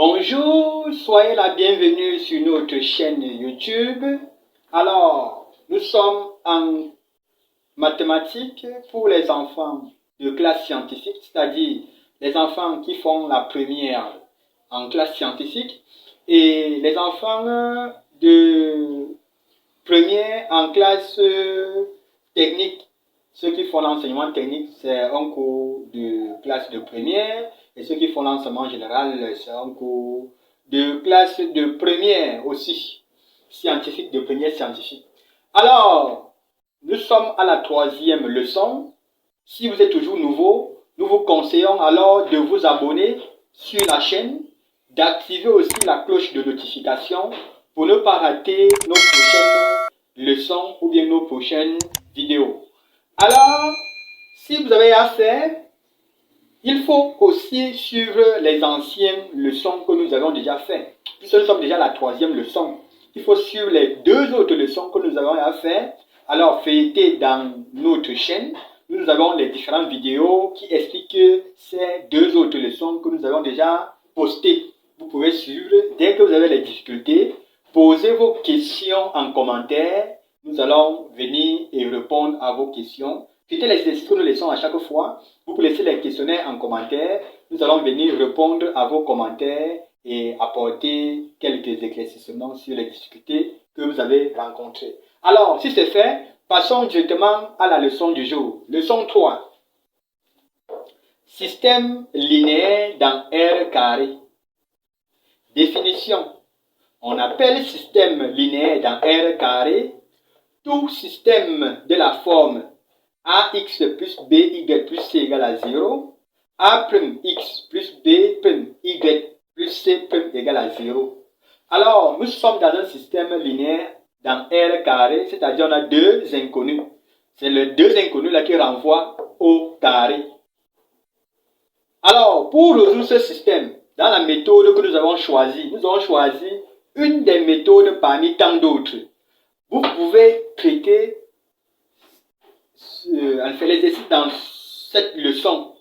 Bonjour, soyez la bienvenue sur notre chaîne YouTube. Alors, nous sommes en mathématiques pour les enfants de classe scientifique, c'est-à-dire les enfants qui font la première en classe scientifique et les enfants de première en classe technique. Ceux qui font l'enseignement technique, c'est un cours de classe de première. Et ceux qui font l'enseignement général, c'est un cours de classe de première aussi. Scientifique, de première scientifique. Alors, nous sommes à la 3e leçon. Si vous êtes toujours nouveau, nous vous conseillons alors de vous abonner sur la chaîne, d'activer aussi la cloche de notification pour ne pas rater nos prochaines leçons ou bien nos prochaines vidéos. Alors, si vous avez à faire, il faut aussi suivre les anciennes leçons que nous avons déjà faites. Puisque nous sommes déjà à la 3e leçon, il faut suivre les 2 autres leçons que nous avons à faire. Alors, feuilletez dans notre chaîne. Nous avons les différentes vidéos qui expliquent ces 2 autres leçons que nous avons déjà postées. Vous pouvez suivre. Dès que vous avez les difficultés, posez vos questions en commentaire. Nous allons venir et répondre à vos questions. Faites les exercices que nous laissons à chaque fois. Vous pouvez laisser les questionnaires en commentaire. Nous allons venir répondre à vos commentaires et apporter quelques éclaircissements sur les difficultés que vous avez rencontrées. Alors, si c'est fait, passons directement à la leçon du jour. Leçon 3. Système linéaire dans R carré. Définition. On appelle système linéaire dans R carré tout système de la forme ax plus by plus c égale à 0, a'x plus b' y plus c' égale à 0. Alors, nous sommes dans un système linéaire dans R carré, c'est-à-dire on a 2 inconnus. C'est les 2 inconnus là qui renvoient au carré. Alors, pour résoudre ce système, dans la méthode que nous avons choisie une des méthodes parmi tant d'autres. Vous pouvez traiter l'exercice dans cette leçon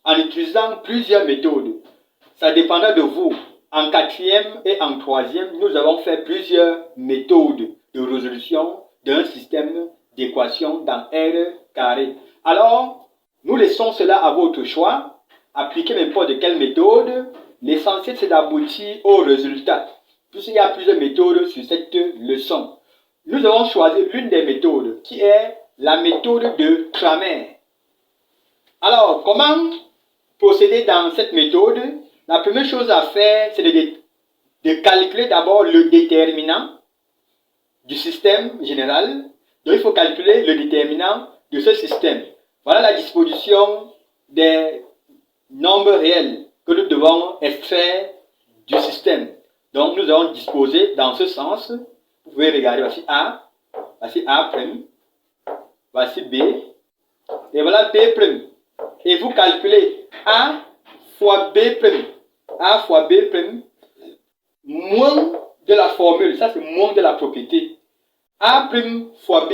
en utilisant plusieurs méthodes. Ça dépendra de vous. En 4e et en 3e, nous avons fait plusieurs méthodes de résolution d'un système d'équation dans R carré. Alors, nous laissons cela à votre choix. Appliquez n'importe quelle méthode. L'essentiel, c'est d'aboutir au résultat. Puisqu'il y a plusieurs méthodes sur cette leçon. Nous avons choisi l'une des méthodes qui est la méthode de Cramer. Alors, comment procéder dans cette méthode? La première chose à faire, c'est de calculer d'abord le déterminant du système général. Donc, il faut calculer le déterminant de ce système. Voilà la disposition des nombres réels que nous devons extraire du système. Donc, nous allons disposer dans ce sens. Vous pouvez regarder, voici A, voici B, et voilà B'. Et vous calculez A fois B', A fois B', moins de la formule, ça c'est moins de la propriété, A' fois B.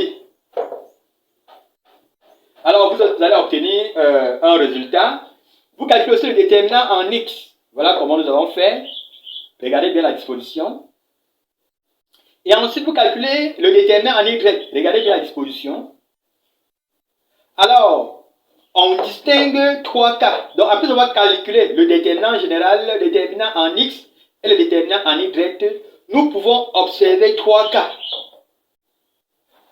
Alors vous allez obtenir un résultat. Vous calculez aussi le déterminant en X. Voilà comment nous avons fait. Regardez bien la disposition. Et ensuite vous calculez le déterminant en Y. Regardez bien la disposition. Alors, on distingue 3 cas. Donc, après avoir calculé le déterminant général, le déterminant en X et le déterminant en Y, nous pouvons observer 3 cas.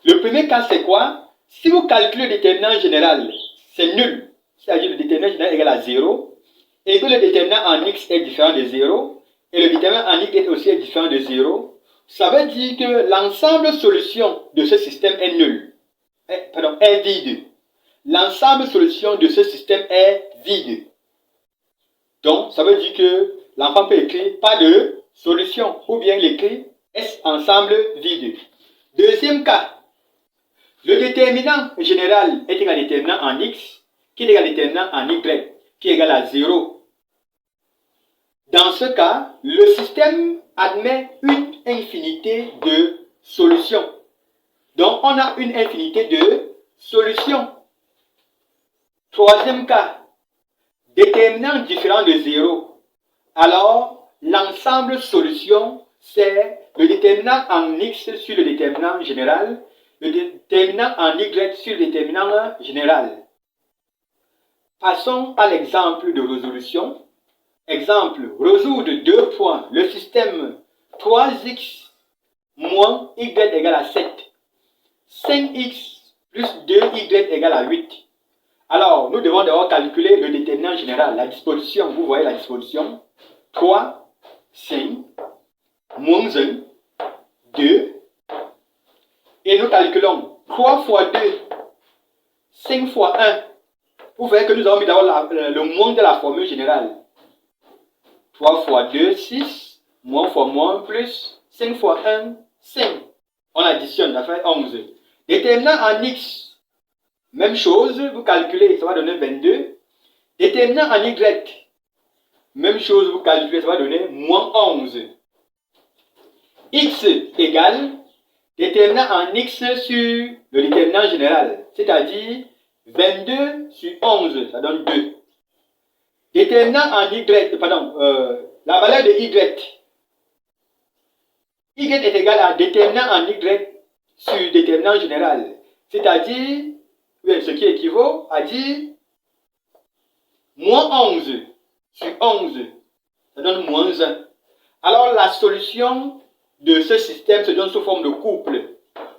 Le premier cas, c'est quoi? Si vous calculez le déterminant général, c'est nul. C'est-à-dire le déterminant général égale à 0, et que le déterminant en X est différent de 0, et le déterminant en Y aussi est différent de 0, ça veut dire que l'ensemble solution de ce système est nul. Est vide. L'ensemble solution de ce système est vide. Donc, ça veut dire que l'enfant peut écrire pas de solution, ou bien il écrit S ensemble vide. Deuxième cas, le déterminant général est égal à déterminant en X, qui est égal à déterminant en Y, qui est égal à 0. Dans ce cas, le système admet une infinité de solutions. Donc, on a une infinité de solutions. Troisième cas, déterminant différent de 0. Alors, l'ensemble solution, c'est le déterminant en x sur le déterminant général, le déterminant en y sur le déterminant général. Passons à l'exemple de résolution. Exemple, résoudre 2 points. Le système 3x moins y égale à 7. 5x plus 2y égale à 8. Alors, nous devons d'abord calculer le déterminant général, la disposition. Vous voyez la disposition. 3, 5, moins 1, 2. Et nous calculons 3 fois 2, 5 fois 1. Vous voyez que nous avons mis d'abord le moins de la formule générale. 3 fois 2, 6, moins fois moins, plus 5 fois 1, 5. On additionne, ça fait 11. Déterminant en x, même chose, vous calculez, ça va donner 22. Déterminant en y, même chose, vous calculez, ça va donner moins 11. X égale déterminant en x sur le déterminant général, c'est-à-dire 22 sur 11, ça donne 2. Déterminant en y, la valeur de y. Y est égal à déterminant en y sur déterminant général, c'est-à-dire, ce qui équivaut à dire moins 11 sur 11, ça donne moins 1. Alors la solution de ce système se donne sous forme de couple.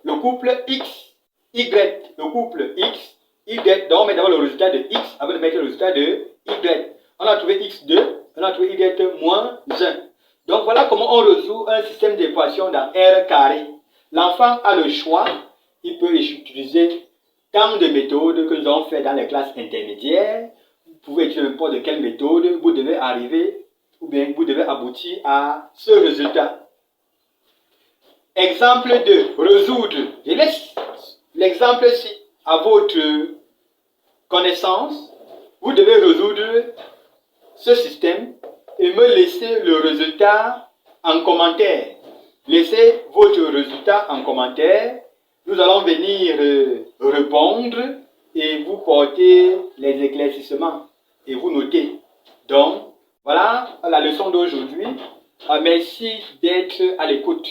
Le couple x, y, le couple x, y, donc on met d'abord le résultat de x avant de mettre le résultat de y. On a trouvé x2, on a trouvé y moins 1. Donc voilà comment on résout un système d'équation dans R carré. L'enfant a le choix, il peut utiliser tant de méthodes que nous avons fait dans les classes intermédiaires. Vous pouvez utiliser n'importe quelle méthode, vous devez arriver ou bien vous devez aboutir à ce résultat. Exemple 2, résoudre. Je laisse l'exemple-ci à votre connaissance. Vous devez résoudre ce système et me laisser le résultat en commentaire. Laissez votre résultat en commentaire. Nous allons venir répondre et vous porter les éclaircissements et vous noter. Donc, voilà la leçon d'aujourd'hui. Merci d'être à l'écoute.